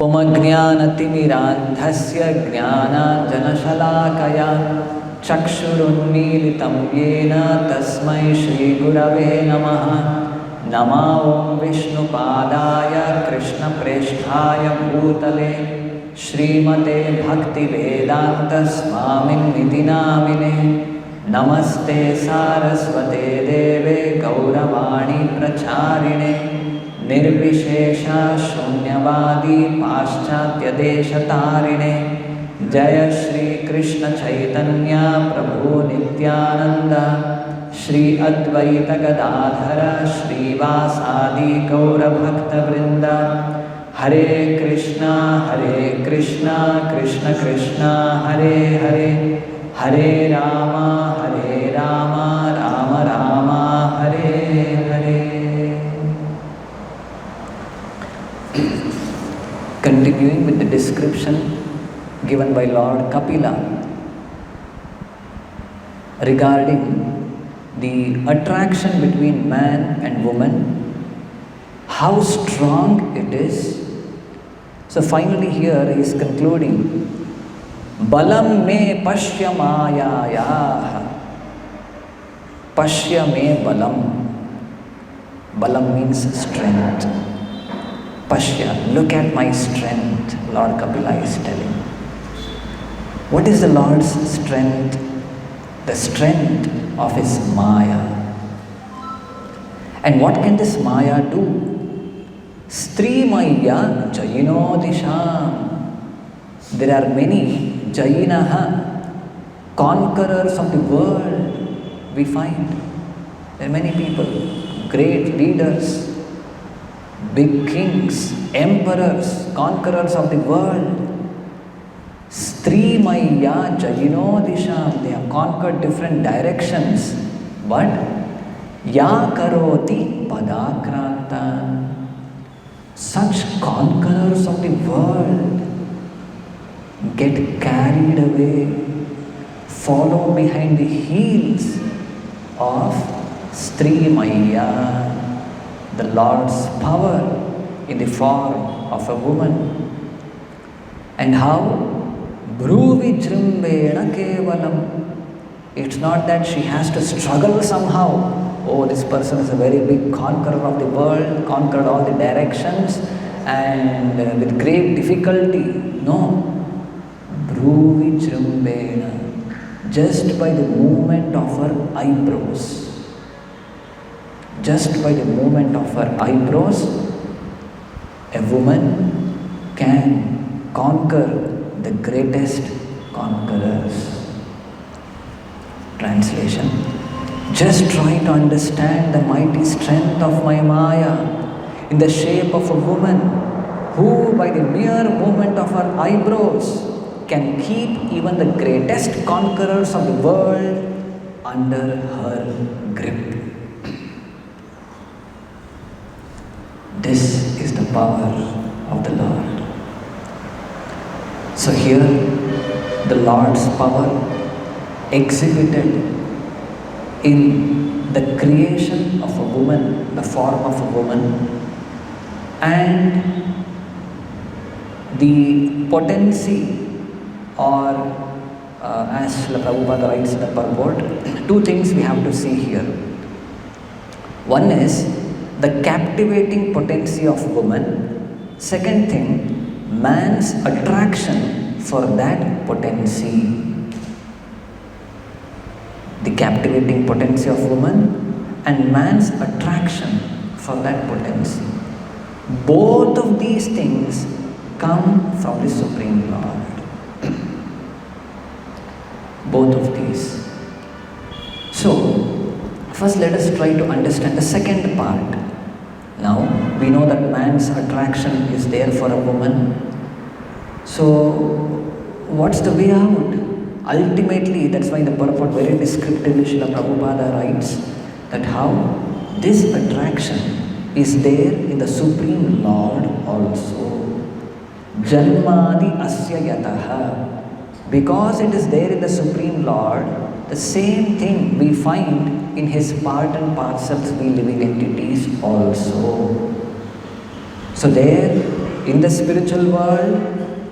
उमज्ञानतिमिरान्धस्य ज्ञानाञ्जनशलाकया चक्षुरुन्मीलितं येन तस्मै श्रीगुरवे नमः। नमो ॐ विष्णुपादाय कृष्णप्रेष्ठाय भूतले श्रीमते भक्तिवेदान्तस्वामिन्निति नामिने। नमस्ते सारस्वते देवे गौरवाणी प्रचारिणे निर्विशेषा शून्यवादी पाश्चात्यदेशतारिणे। जय श्री कृष्ण चैतन्य प्रभु नित्यानंद श्री अद्वैत गदाधर श्रीवासादि गौरभक्तवृंद। हरे कृष्णा कृष्ण कृष्णा हरे हरे, हरे Ram Ram Ram Hare Hare. Continuing with the description given by Lord Kapila regarding the attraction between man and woman, how strong it is. So finally here he is concluding, Balam me pashya mayayah. Pashya me balam. Balam means strength. Pashya, look at my strength, Lord Kapila is telling. What is the Lord's strength? The strength of his Maya. And what can this Maya do? Stri Maya Jayino Disham. There are many Jainaha, conquerors of the world, we find. There are many people, great leaders, big kings, emperors, conquerors of the world. Stri Maya Jayino Disham. They have conquered different directions. But Ya Karoti Padakranta. Such conquerors of the world get carried away, follow behind the heels of Stri Maya, the Lord's power in the form of a woman. And how? Bhruvi Jrimbena Kevalam. It's not that she has to struggle somehow. Oh, this person is a very big conqueror of the world, conquered all the directions and with great difficulty. No. Bhruvi Jrimbena. Just by the movement of her eyebrows. Just by the movement of her eyebrows, a woman can conquer the greatest conquerors. Translation. Just try to understand the mighty strength of my Maya in the shape of a woman who by the mere movement of her eyebrows can keep even the greatest conquerors of the world under her grip. This is the power of the Lord. So here the Lord's power exhibited in the creation of a woman, the form of a woman, and the potency or as Srila Prabhupada writes in the purport, two things we have to see here. One is the captivating potency of woman. Second thing, man's attraction for that potency. The captivating potency of woman and man's attraction for that potency. Both of these things come from the Supreme Lord. Both of these. So, first let us try to understand the second part. Now, we know that man's attraction is there for a woman. So, what's the way out? Ultimately, that's why the purport very descriptively Srila Prabhupada writes that how this attraction is there in the Supreme Lord also. Janmadi asya yataha. Because it is there in the Supreme Lord, the same thing we find in his part and parcels, we living entities also. So there in the spiritual world,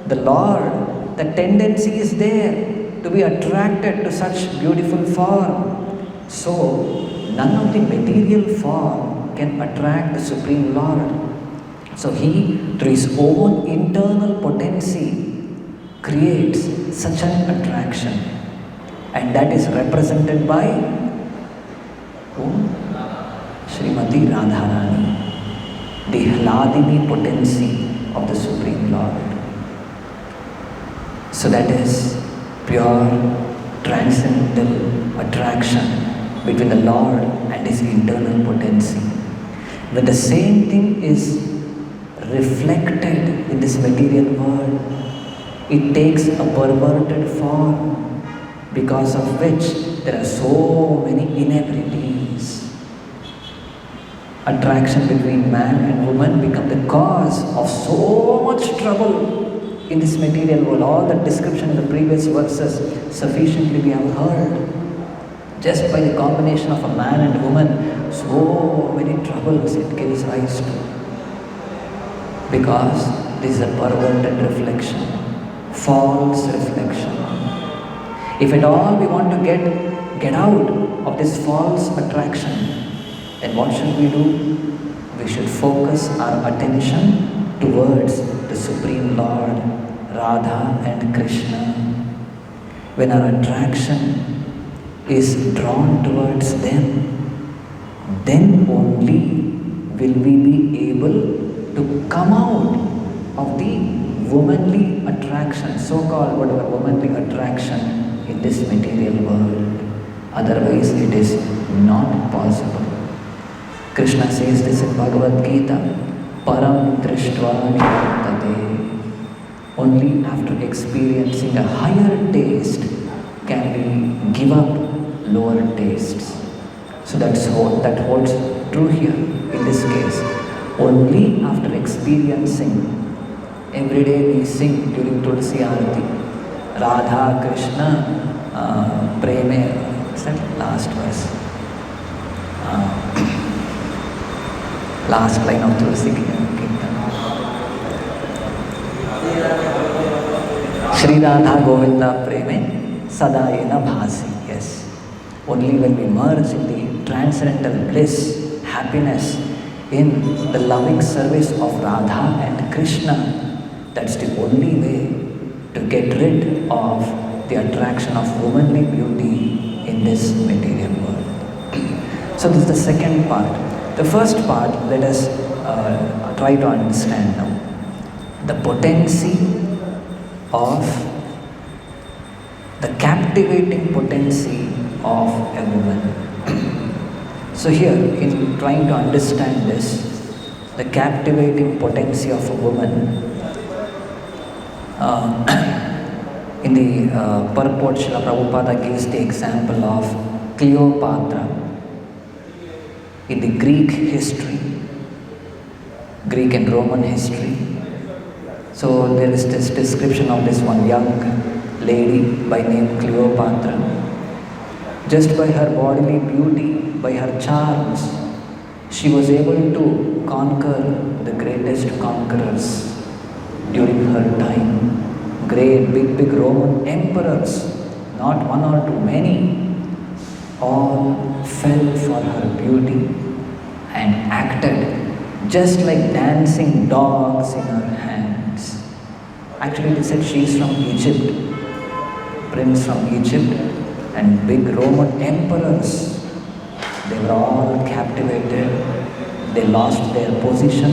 the Lord, the tendency is there to be attracted to such beautiful form. So, none of the material form can attract the Supreme Lord. So, He, through His own internal potency, creates such an attraction. And that is represented by whom? Srimati Radharani, the Hladini potency of the Supreme Lord. So that is pure transcendental attraction between the Lord and His internal potency. When the same thing is reflected in this material world, it takes a perverted form, because of which there are so many inabilities. Attraction between man and woman become the cause of so much trouble in this material world. All the description in the previous verses sufficiently we have heard. Just by the combination of a man and a woman, so many troubles it gives rise to. Because this is a perverted reflection, false reflection. If at all we want to get out of this false attraction, then what should we do? We should focus our attention towards the Supreme Lord, Radha and Krishna. When our attraction is drawn towards them, then only will we be able to come out of the womanly attraction, so-called whatever womanly attraction in this material world. Otherwise it is not possible. Krishna says this in Bhagavad Gita, Param Drishtva Nivartate. Only after experiencing a higher taste can we give up lower tastes. So that holds true here in this case. Only after experiencing, every day we sing during Tulsi Arati, Radha Krishna Preme, what's that last verse? Last line of Tulsi Kirtan. Shri Radha Govinda Preme Sadayena Bhasi. Yes. Only when we merge in the transcendental bliss, happiness, in the loving service of Radha and Krishna, that's the only way to get rid of the attraction of womanly beauty in this material world. So this is the second part. The first part, let us try to understand now. The potency of the captivating potency of a woman. So here, in trying to understand this, the captivating potency of a woman, in the purport, Srila Prabhupada gives the example of Cleopatra in the Greek history, Greek and Roman history. So there is this description of this one young lady by name Cleopatra. Just by her bodily beauty, by her charms, she was able to conquer the greatest conquerors during her time. Great, big Roman emperors, not one or two, many, all fell for her beauty and acted just like dancing dogs in her hands. Actually, they said she is from Egypt, prince from Egypt, and big Roman emperors, they were all captivated. They lost their position,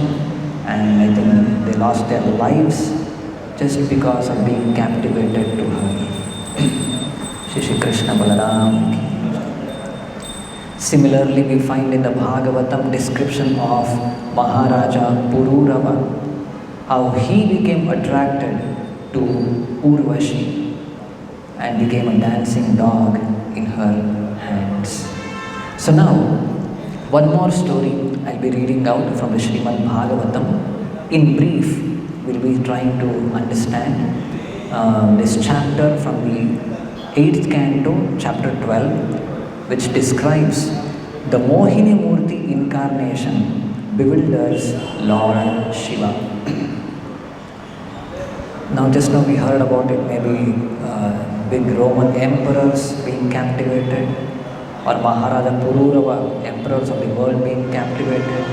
and I think they lost their lives just because of being captivated to her. Shri Krishna Balaram. Similarly, we find in the Bhagavatam description of Maharaja Pururava, how he became attracted to Urvashi and became a dancing dog in her hands. So now, one more story I'll be reading out from the Srimad Bhagavatam. In brief, we'll be trying to understand this chapter from the 8th Canto, chapter 12, which describes the Mohini Murti incarnation bewilders Lord Shiva. Now just now we heard about it, maybe big Roman emperors being captivated, or Maharaja Pururava, emperors of the world being captivated.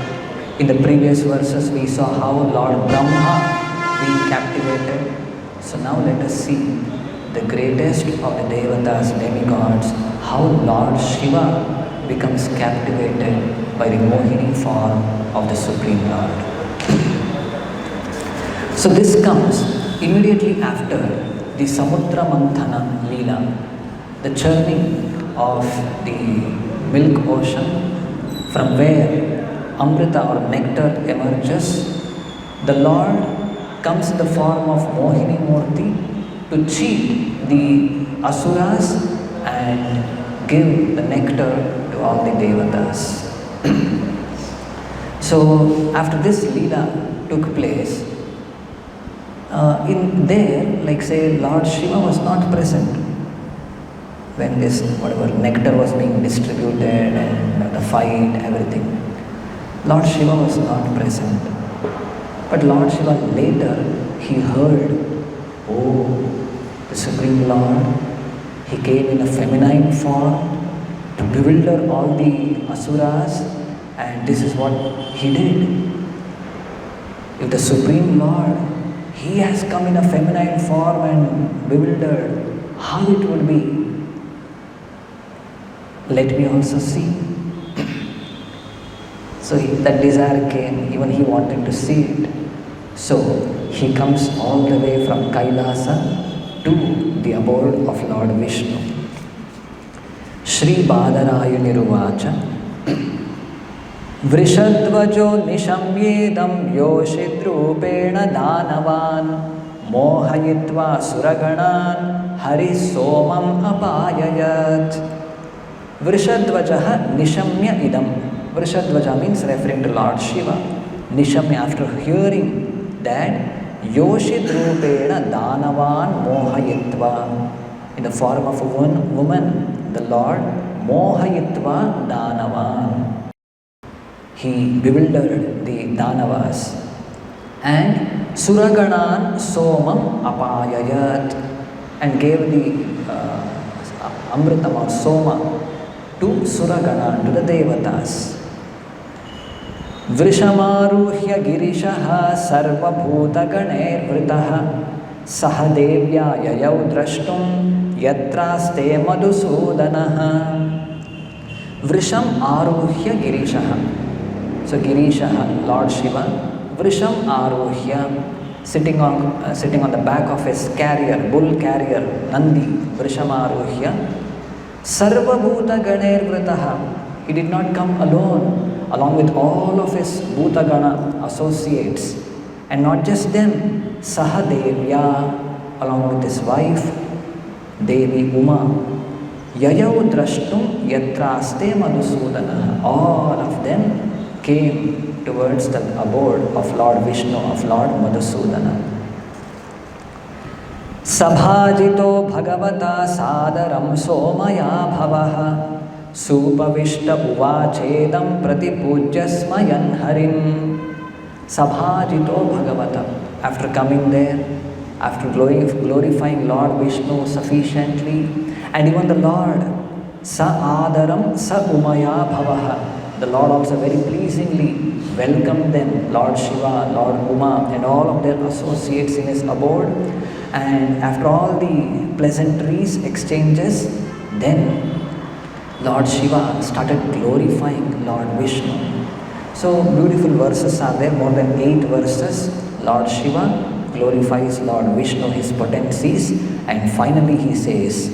In the previous verses we saw how Lord Brahma being captivated. So now let us see the greatest of the Devatas, demigods, how Lord Shiva becomes captivated by the Mohini form of the Supreme Lord. So this comes immediately after the Samudra Manthana Leela, the churning of the milk ocean, from where Amrita or nectar emerges. The Lord comes in the form of Mohini Murti to cheat the Asuras and give the nectar to all the Devatas. So after this Leela took place, in there, like say, Lord Shiva was not present when this whatever nectar was being distributed and the fight, everything. Lord Shiva was not present. But Lord Shiva later, he heard, oh, the Supreme Lord, he came in a feminine form to bewilder all the Asuras, and this is what he did. If the Supreme Lord, he has come in a feminine form and bewildered, how it will be? Let me also see. So that desire came, even he wanted to see it. So he comes all the way from Kailasa to the abode of Lord Vishnu. Shri Badarayuniruvacha Vrishadvajo nishamyedam yoshidrupena danavan mohayitva suraganan harisomam apayayat. Vrishadvajaha nishamya idam. Vrishadvaja means referring to Lord Shiva. Nishamya, after hearing that yoshidrupena danavan mohayitva, in the form of a woman, the Lord mohayitva danavan, he bewildered the Danavas, and Suraganan Somam Apayayat, and gave the Amritam or Soma to Suraganan, to the Devatas. Vrishamaruhya Girishaha Sarvabhuta Ganer Vritaha Sahadevya Yayau Drashtum Yatraste Madhusudanaha. Vrisham Aruhya Girishaha. So Girishaha, Lord Shiva, Vrisham Aruhya, sitting on the back of his carrier, bull carrier, Nandi, Vrisham Aruhya, Sarva Bhuta Ganer Vritaha. He did not come alone, along with all of his Bhutagana associates, and not just them, Sahadevya, along with his wife, Devi Uma, Yayau Drashtum Yatraste Madhusudanaha. All of them came towards the abode of Lord Vishnu, of Lord Madhusudana. Sabhajito Bhagavata Sadaram Somaya Bhavaha Supavishta Uvachedam Pratipujyasmayan Harim. Sabhajito Bhagavata. After coming there, after glorifying Lord Vishnu sufficiently, and even the Lord, Sa Adaram Sa Umaya Bhavaha, the Lord also very pleasingly welcomed them, Lord Shiva, Lord Uma, and all of their associates in his abode. And after all the pleasantries, exchanges, then Lord Shiva started glorifying Lord Vishnu. So beautiful verses are there, more than 8 verses. Lord Shiva glorifies Lord Vishnu, his potencies, and finally he says,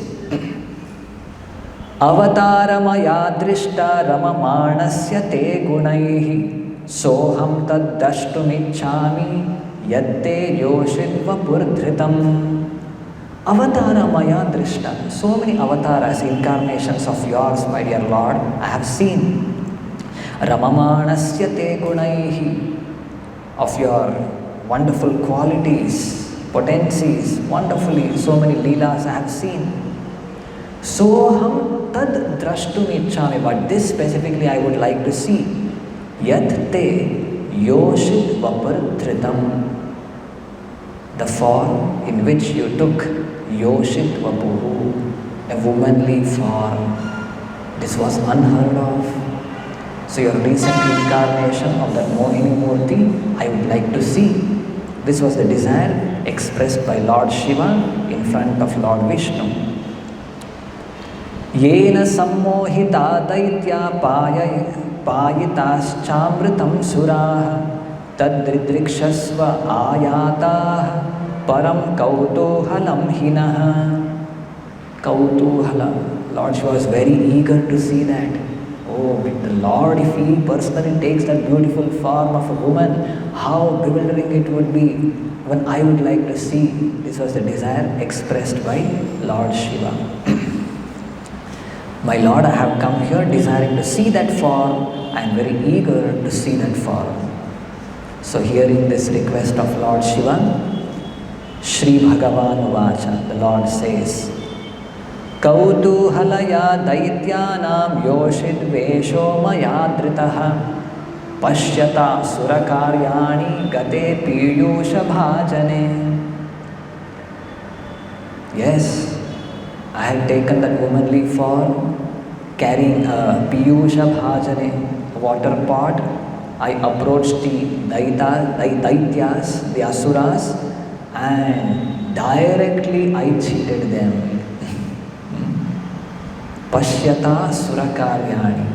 Avataramaya drishta ramamanasya te gunaihi soham tad dashtumichami yatte yoshidva purdhritam. Avataramaya drishta. So many avatars, incarnations of yours, my dear Lord, I have seen. Ramamanasya te gunaihi, of your wonderful qualities, potencies, wonderfully, so many leelas I have seen. Soham tad drashtumichami, but this specifically I would like to see. Yat te yoshit vapardhritam. the form in which you took Yoshit Vapuhu, a womanly form. This was unheard of. So your recent incarnation of that Mohini Murti, I would like to see. This was the desire expressed by Lord Shiva in front of Lord Vishnu. Yena sammohita daitya payitaschamritam suraha tadridrikshasva ayatah param kautuhalam hinaha. Kautuhala. Lord Shiva was very eager to see that. Oh, with the Lord, if He personally takes that beautiful form of a woman, how bewildering it would be. When I would like to see. This was the desire expressed by Lord Shiva. My Lord, I have come here desiring to see that form. I am very eager to see that form. So hearing this request of Lord Shiva, Shri Bhagavan Vacha, the Lord says, Kautuhalaya daityanam yoshid vesho mayadritaha pashyata surakaryani gate piyusha bhajane. Yes, I had taken that womanly form, carrying a piyusha bhajane, water pot. I approached the daityas, the asuras, and directly I cheated them. Pashyata surakaryani,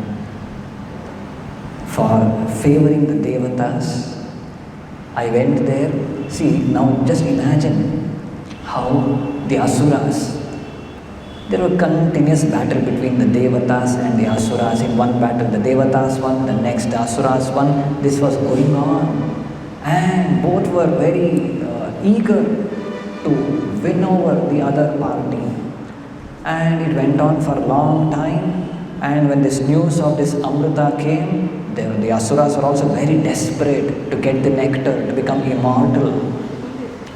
for favoring the devatas. I went there. See, now just imagine how the asuras, there were continuous battle between the devatas and the asuras. In one battle the devatas won, the next the asuras won. This was going on, and both were very eager to win over the other party. And it went on for a long time, and when this news of this Amrita came, the asuras were also very desperate to get the nectar, to become immortal.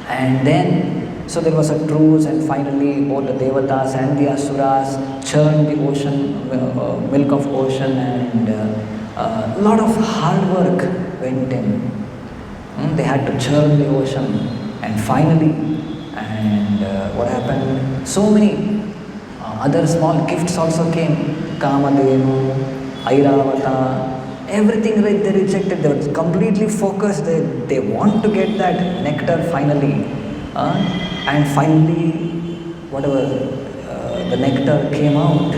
And then, so there was a truce, and finally both the devatas and the asuras churned the ocean, milk of ocean, and a lot of hard work went in. They had to churn the ocean, and finally, and what happened? So many other small gifts also came. Kamadenu, Airavata, everything they rejected. They were completely focused. They want to get that nectar finally. And finally, whatever, the nectar came out.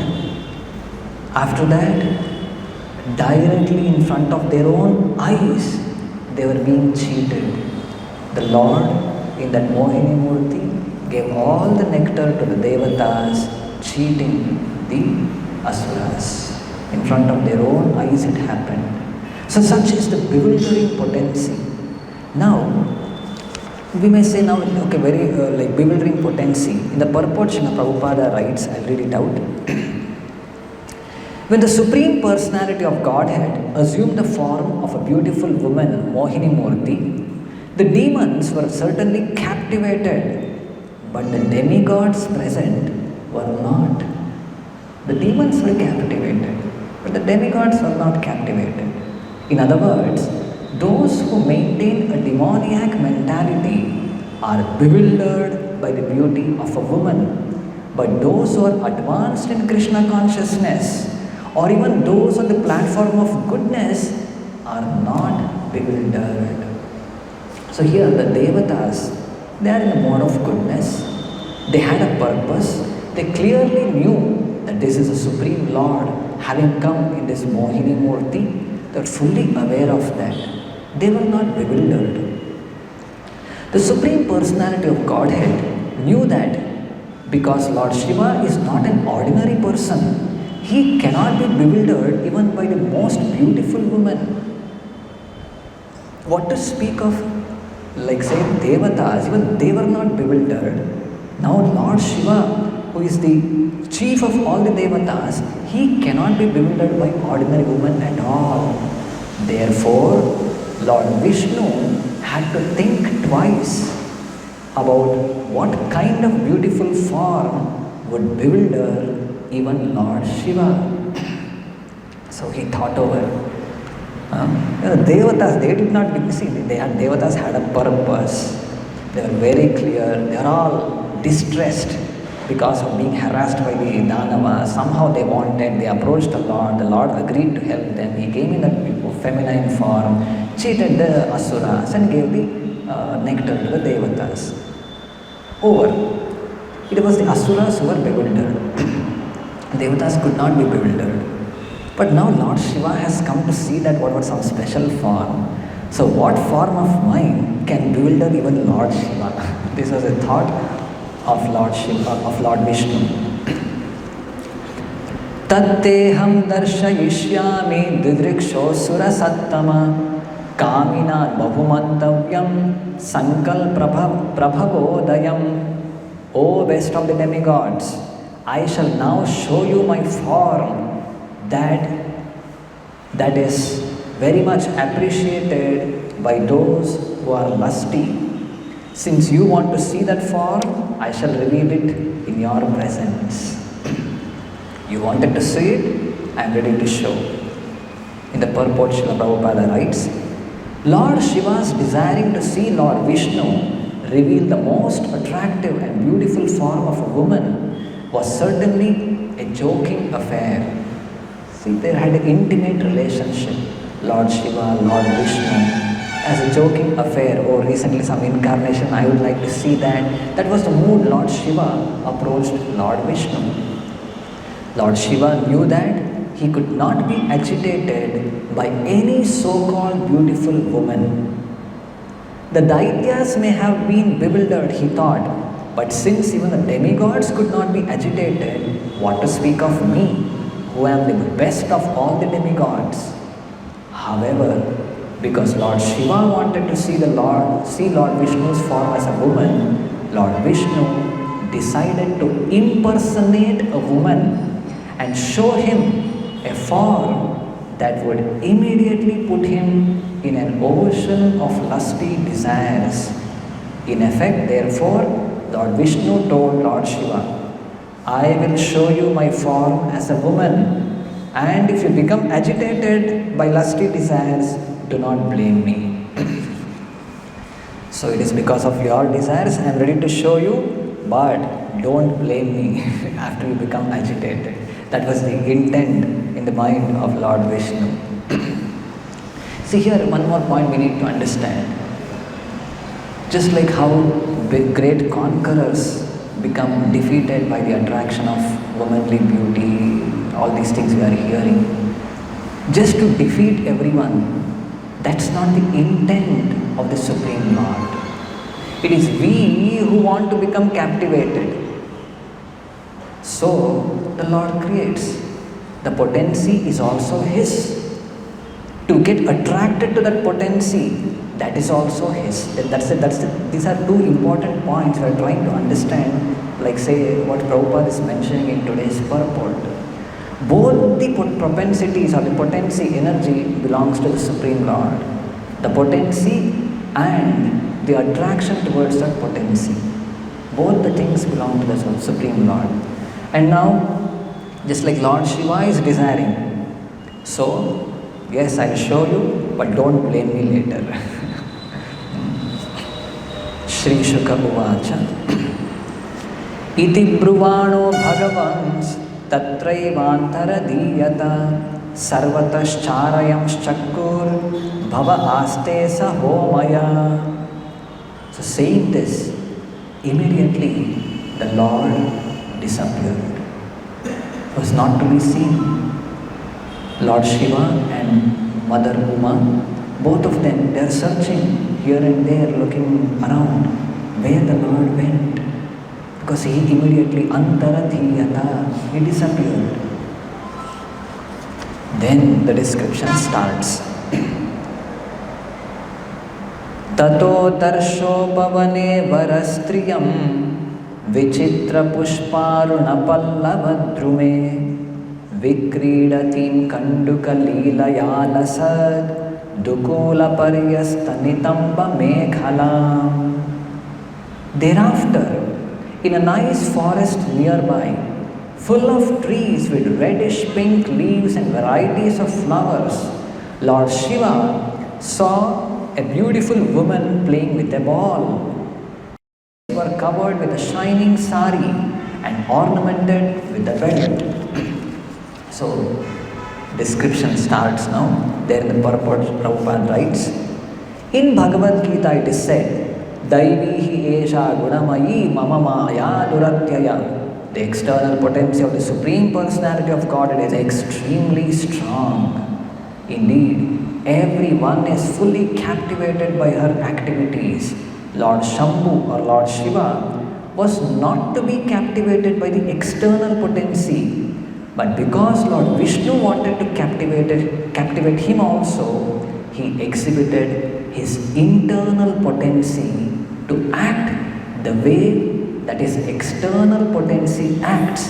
After that, directly in front of their own eyes, they were being cheated. The Lord, in that Mohini Murti, gave all the nectar to the devatas, cheating the asuras. In front of their own eyes it happened. So such is the bewildering potency. Now, we may say now, okay, very like bewildering potency. In the purport, Srila Prabhupada writes, I'll read it out. When the Supreme Personality of Godhead assumed the form of a beautiful woman, Mohini Murti, the demons were certainly captivated, but the demigods present were not. The demons were captivated, but the demigods were not captivated. In other words, those who maintain a demoniac mentality are bewildered by the beauty of a woman. But those who are advanced in Krishna consciousness, or even those on the platform of goodness, are not bewildered. So here the devatas, they are in a mode of goodness. They had a purpose. They clearly knew that this is a Supreme Lord having come in this Mohini Murti. They were fully aware of that. They were not bewildered. The Supreme Personality of Godhead knew that because Lord Shiva is not an ordinary person, He cannot be bewildered even by the most beautiful woman. What to speak of, like say, devatas, even they were not bewildered. Now Lord Shiva, who is the chief of all the devatas, He cannot be bewildered by ordinary woman at all. Therefore, Lord Vishnu had to think twice about what kind of beautiful form would bewilder even Lord Shiva. So he thought over. Devatas, they did not see, devatas had a purpose. They were very clear. They are all distressed because of being harassed by the Danavas. Somehow they approached the Lord agreed to help them. He came in a feminine form, cheated the Asuras and gave the nectar to the Devatas. Over. It was the Asuras who were bewildered. Devatas could not be bewildered. But now Lord Shiva has come to see that what was some special form. So what form of mine can bewilder even Lord Shiva? This was a thought of Lord Shiva, of Lord Vishnu. Tatteham darshayishyami didriksho surasattama kamina bahumantavyam sankal prabhavodayam. O best of the demigods, I shall now show you my form that is very much appreciated by those who are lusty. Since you want to see that form, I shall reveal it in your presence. You wanted to see it, I am ready to show. In the purport, Srila Prabhupada writes, Lord Shiva's desiring to see Lord Vishnu reveal the most attractive and beautiful form of a woman was certainly a joking affair. See, they had an intimate relationship, Lord Shiva, Lord Vishnu, as a joking affair. Oh, recently some incarnation, I would like to see that. That was the mood Lord Shiva approached Lord Vishnu. Lord Shiva knew that he could not be agitated by any so-called beautiful woman. The Daityas may have been bewildered, he thought, but since even the demigods could not be agitated, what to speak of me, who am the best of all the demigods? However, because Lord Shiva wanted to see Lord Vishnu's form as a woman, Lord Vishnu decided to impersonate a woman and show him a form that would immediately put him in an ocean of lusty desires. In effect, therefore, Lord Vishnu told Lord Shiva, I will show you my form as a woman, and if you become agitated by lusty desires, do not blame me. So it is because of your desires I am ready to show you, but don't blame me after you become agitated. That was the intent in the mind of Lord Vishnu. See, here one more point we need to understand. Just like how great conquerors become defeated by the attraction of womanly beauty, all these things we are hearing, just to defeat everyone, that's not the intent of the Supreme Lord. It is we who want to become captivated. So, the Lord creates. The potency is also His. To get attracted to that potency, that is also His. These are two important points we are trying to understand, like say what Prabhupada is mentioning in today's purport. Both the propensities or the potency energy belongs to the Supreme Lord. The potency and the attraction towards that potency. Both the things belong to the Supreme Lord. And now, just like Lord Shiva is desiring, so yes, I'll show you, but don't blame me later. Shri Shuka Uvacha Iti Bruvano Bhagavans Tatraivantara Diyata Sarvatascharayam Shakkur Bhava Aste Sahomaya. So saying this, immediately the Lord disappeared. Was not to be seen. Lord Shiva and Mother Uma, both of them, they are searching here and there, looking around where the Lord went. Because he immediately antaradhiyata, he disappeared. Then the description starts. Tato darsho pavane varastriyam vichitra pushparuna pallavadrume Vikridatim kanduka leelayalasad dukula paryasthanitamba mekhalam. Thereafter, in a nice forest nearby, full of trees with reddish pink leaves and varieties of flowers, Lord Shiva saw a beautiful woman playing with a ball. were covered with a shining sari and ornamented with a belt. So, description starts now. There in the purport, Prabhupada writes, in Bhagavad Gita it is said, Daivihi esha gunamayi mama maya duratyaya. The external potency of the Supreme Personality of Godhead is extremely strong. Indeed, everyone is fully captivated by her activities. Lord Shambhu or Lord Shiva was not to be captivated by the external potency, but because Lord Vishnu wanted to captivate him also, he exhibited his internal potency to act the way that his external potency acts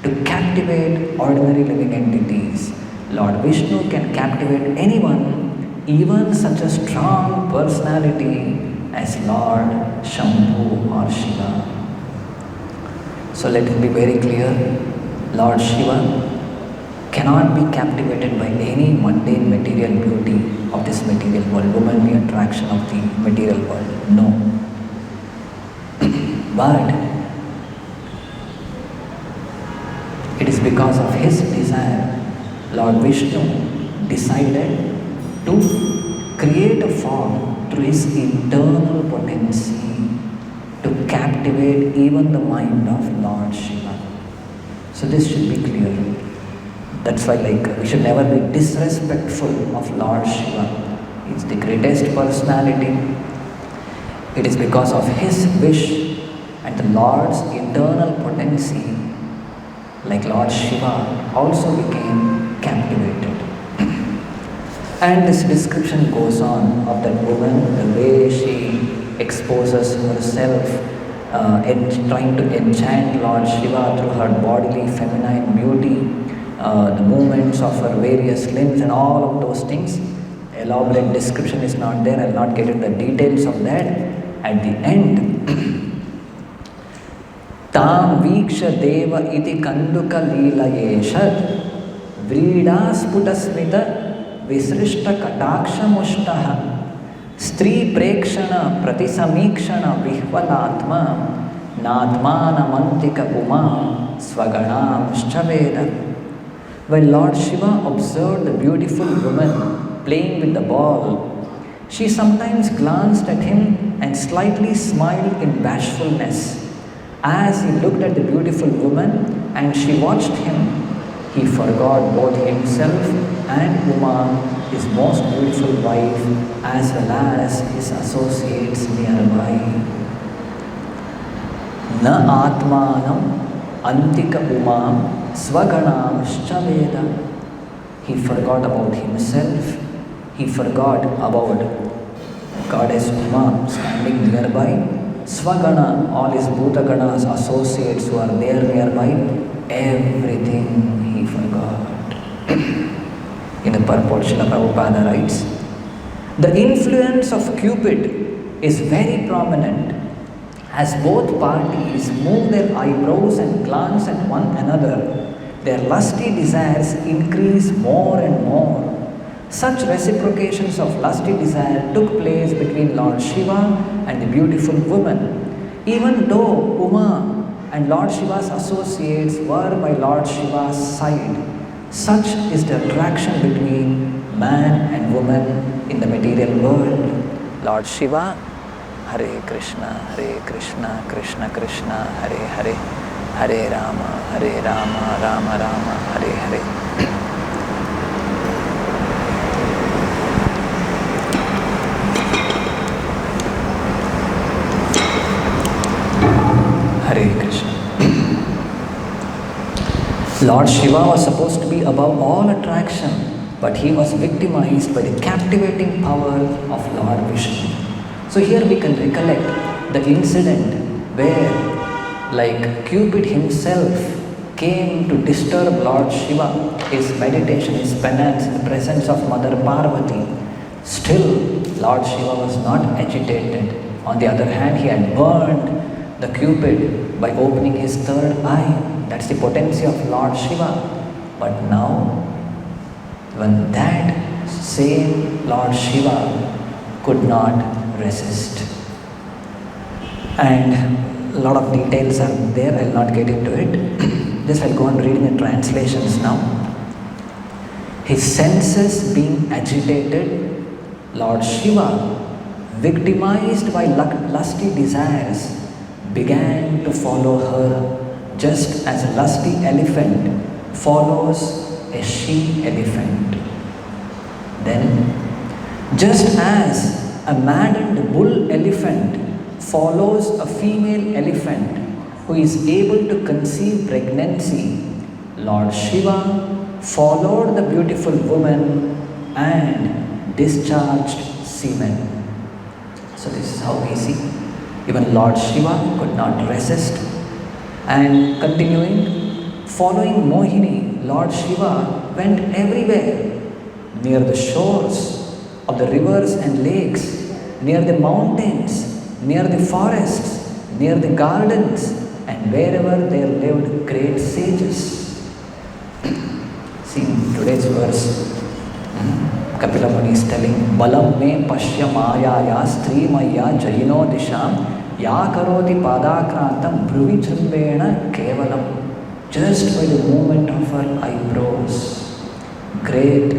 to captivate ordinary living entities. Lord Vishnu can captivate anyone, even such a strong personality as Lord Shambhu or Shiva. So let it be very clear, Lord Shiva cannot be captivated by any mundane material beauty of this material world, womanly attraction of the material world. No. But it is because of his desire, Lord Vishnu decided to create a form through his internal potency to captivate even the mind of Lord Shiva. So this should be clear. That's why we should never be disrespectful of Lord Shiva. It's the greatest personality. It is because of his wish and the Lord's internal potency, like Lord Shiva also became captivated. And this description goes on of that woman, the way she exposes herself, trying to enchant Lord Shiva through her bodily feminine beauty, the movements of her various limbs and all of those things. Elaborate description is not there. I will not get into the details of that. At the end, Tam Viksha Deva iti Kanduka Leelayeshat Vrida Sputasmita Visrishta Kataksha Mushtaha Stri Prekshana Pratisamikshana Vihvalatma Natmana Mantika Uma Swaganam Shchaveda. When Lord Shiva observed the beautiful woman playing with the ball, she sometimes glanced at him and slightly smiled in bashfulness. As he looked at the beautiful woman and she watched him, he forgot both himself and Uma, his most beautiful wife, as well as his associates nearby. Na atmanam antika umam swaganam shchaveda. He forgot about himself. He forgot about Goddess Uma standing nearby. Swagana, all his Bhutaganas, associates who are there nearby, everything he forgot. In the purport, Srila Prabhupada writes, the influence of Cupid is very prominent as both parties move their eyebrows and glance at one another. Their lusty desires increase more and more. Such reciprocations of lusty desire took place between Lord Shiva and the beautiful woman. Even though Uma and Lord Shiva's associates were by Lord Shiva's side, such is the attraction between man and woman in the material world. Lord Shiva, Hare Krishna, Krishna Krishna, Hare Hare, Hare Rama, Rama Rama, Hare Hare. Hare Krishna. Lord Shiva was supposed to be above all attraction, but he was victimized by the captivating power of Lord Vishnu. So here we can recollect the incident where, Cupid himself came to disturb Lord Shiva, his meditation, his penance in the presence of Mother Parvati. Still, Lord Shiva was not agitated. On the other hand, he had burned the Cupid by opening his third eye. That's the potency of Lord Shiva. But now, when that same Lord Shiva could not resist, and a lot of details are there, I'll not get into it. Just I'll go on reading the translations now. His senses being agitated, Lord Shiva, victimized by lusty desires, began to follow her just as a lusty elephant follows a she-elephant. Then, just as a maddened bull elephant follows a female elephant who is able to conceive pregnancy, Lord Shiva followed the beautiful woman and discharged semen. So this is how we see. Even Lord Shiva could not resist. And continuing, following Mohini, Lord Shiva went everywhere, near the shores of the rivers and lakes, near the mountains, near the forests, near the gardens, and wherever there lived great sages. See, today's verse, Kapila Muni is telling, Balam me pashya mayaya stri maya jaino disham ya karoti padakrantam bruvi chambena kevalam. Just by the movement of her eyebrows, great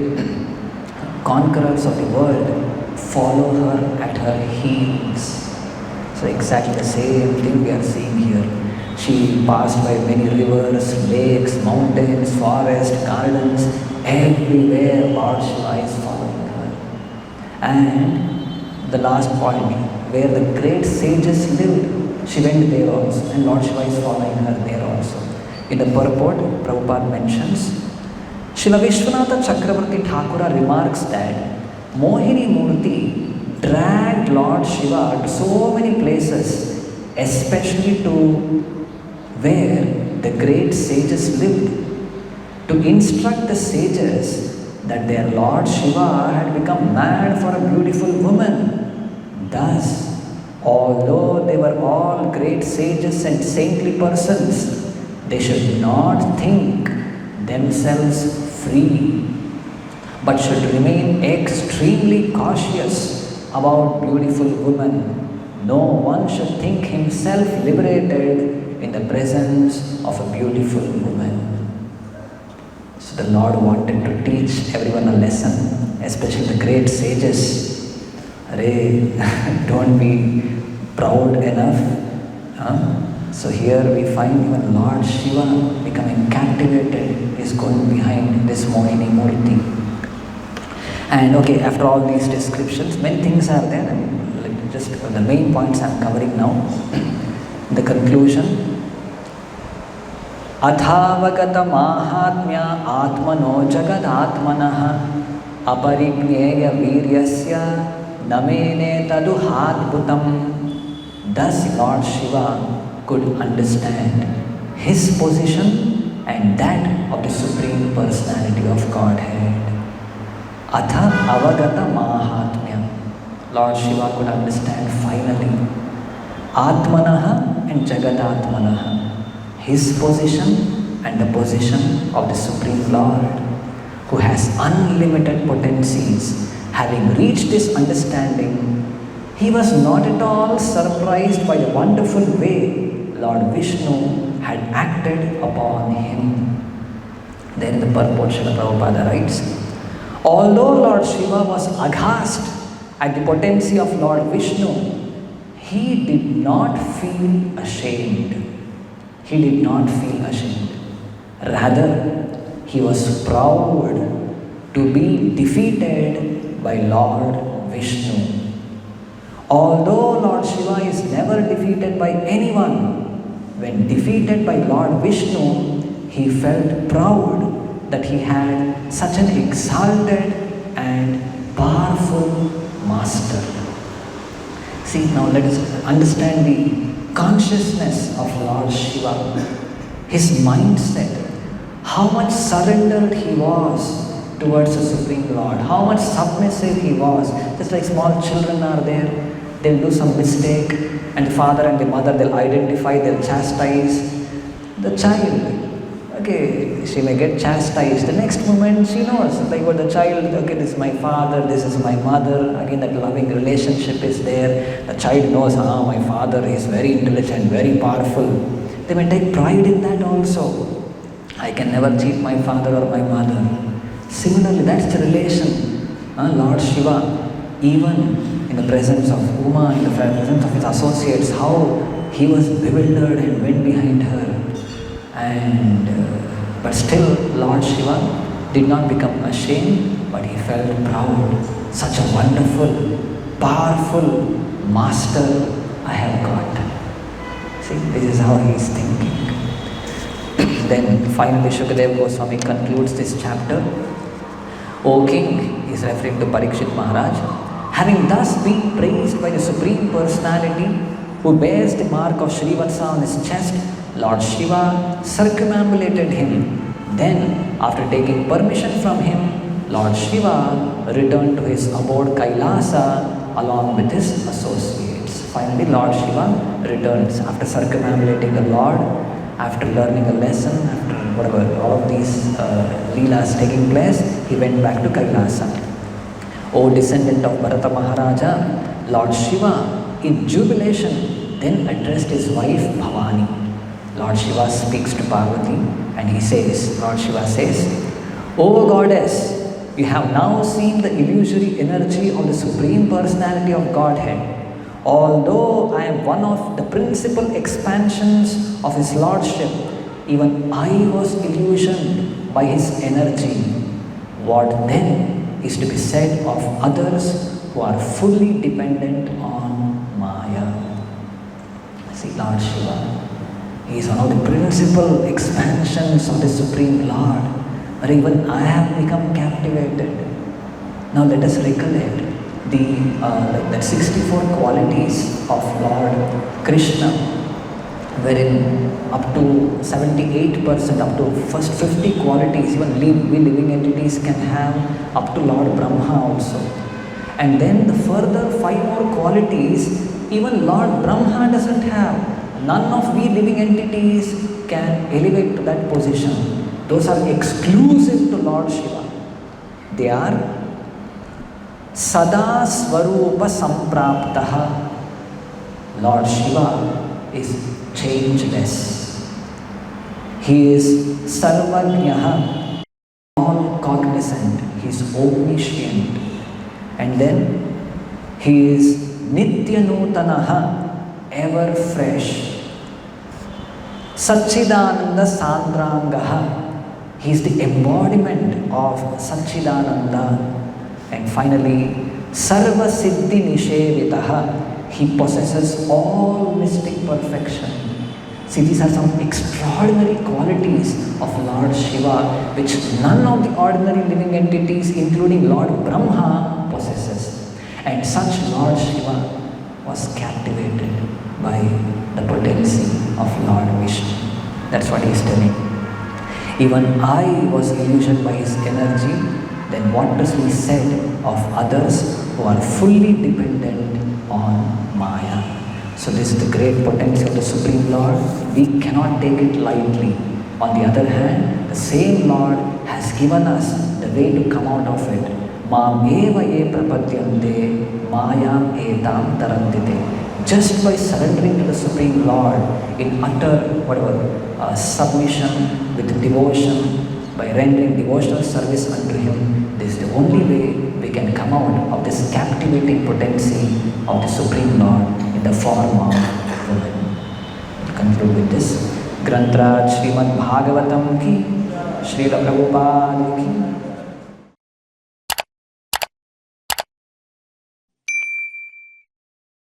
conquerors of the world follow her at her heels. So exactly the same thing we are seeing here. She passed by many rivers, lakes, mountains, forests, gardens. Everywhere Lord Shiva is following her. And the last point, where the great sages lived, she went there also, and Lord Shiva is following her there also. In the purport, Prabhupada mentions, Srila Vishwanatha Chakravarti Thakura remarks that Mohini Murti dragged Lord Shiva to so many places, especially to where the great sages lived, to instruct the sages that their Lord Shiva had become mad for a beautiful woman. Thus, although they were all great sages and saintly persons, they should not think themselves free, but should remain extremely cautious about beautiful women. No one should think himself liberated in the presence of a beautiful woman. So the Lord wanted to teach everyone a lesson, especially the great sages. Don't be proud enough. So here we find even Lord Shiva becoming captivated, is going behind this Mohini Murti. And okay, after all these descriptions, many things are there. Just the main points I am covering now. The conclusion. Athavagata mahatmya atmano jagadatmanah aparigneya viryasya namene tadu hadbhutam. Thus Lord Shiva could understand his position and that of the Supreme Personality of Godhead. Atha avagata mahatmya. Lord Shiva could understand finally Atmanaha and Jagadatmanaha, his position and the position of the Supreme Lord, who has unlimited potencies. Having reached this understanding, he was not at all surprised by the wonderful way Lord Vishnu had acted upon him. Then in the purport, Srila Prabhupada writes, although Lord Shiva was aghast at the potency of Lord Vishnu, he did not feel ashamed. He did not feel ashamed. Rather, he was proud to be defeated by Lord Vishnu. Although Lord Shiva is never defeated by anyone, when defeated by Lord Vishnu, he felt proud that he had such an exalted and powerful master. See, now let us understand the consciousness of Lord Shiva, his mindset, how much surrendered he was towards the Supreme Lord, how much submissive he was. Just like small children are there, they'll do some mistake and the father and the mother, they'll identify, they'll chastise the child. okay, she may get chastised. The next moment she knows, like what the child, okay, this is my father, this is my mother. Again, that loving relationship is there. The child knows, my father is very intelligent, very powerful. They may take pride in that also. I can never cheat my father or my mother. Similarly, that's the relation. Lord Shiva, even in the presence of Uma, in the presence of his associates, how he was bewildered and went behind her. But still Lord Shiva did not become ashamed, but he felt proud. Such a wonderful, powerful master I have got. See, this is how he is thinking. Then finally Shukadeva Goswami concludes this chapter. O king, he is referring to Parikshit Maharaj, having thus been praised by the Supreme Personality who bears the mark of Srivatsa on his chest, Lord Shiva circumambulated him. Then, after taking permission from him, Lord Shiva returned to his abode Kailasa along with his associates. Finally, Lord Shiva returns after circumambulating the Lord, after learning a lesson, after whatever, all of these leelas taking place, he went back to Kailasa. O descendant of Bharata Maharaja, Lord Shiva, in jubilation, then addressed his wife Bhavani. Lord Shiva speaks to Parvati and he says, Lord Shiva says, O goddess, you have now seen the illusory energy of the Supreme Personality of Godhead. Although I am one of the principal expansions of His Lordship, even I was illusioned by His energy. What then is to be said of others who are fully dependent on Maya? See, Lord Shiva, he is one of the principal expansions of the Supreme Lord, but even I have become captivated. Now let us recollect the 64 qualities of Lord Krishna, wherein up to 78%, up to first 50 qualities, even we living entities can have, up to Lord Brahma also. And then the further 5 more qualities, even Lord Brahma doesn't have. None of we living entities can elevate to that position. Those are exclusive to Lord Shiva. They are Sada Swarupa Sampraptaha. Lord Shiva is changeless. He is Sarvajnaha, all cognizant. He is omniscient. And then he is Nityanutanaha, ever fresh. Satchidananda Sandrangaha, he is the embodiment of Satchidananda. And finally, Sarva Siddhi Nishevitaha, he possesses all mystic perfection. See, these are some extraordinary qualities of Lord Shiva, which none of the ordinary living entities, including Lord Brahma, possesses. And such Lord Shiva was captivated by the potency of Lord Vishnu. That's what he is telling. Even I was illusioned by his energy. Then what does he said of others who are fully dependent on Maya? So this is the great potential of the Supreme Lord. We cannot take it lightly. On the other hand, the same Lord has given us the way to come out of it. Mam eva ye prapadyante mayam etam tarandite. Just by surrendering to the Supreme Lord in utter submission with devotion, by rendering devotional service unto Him, this is the only way we can come out of this captivating potency of the Supreme Lord in the form of woman. We'll conclude with this. Grantraj Srimad Bhagavatam ki, Srila Prabhupada ki.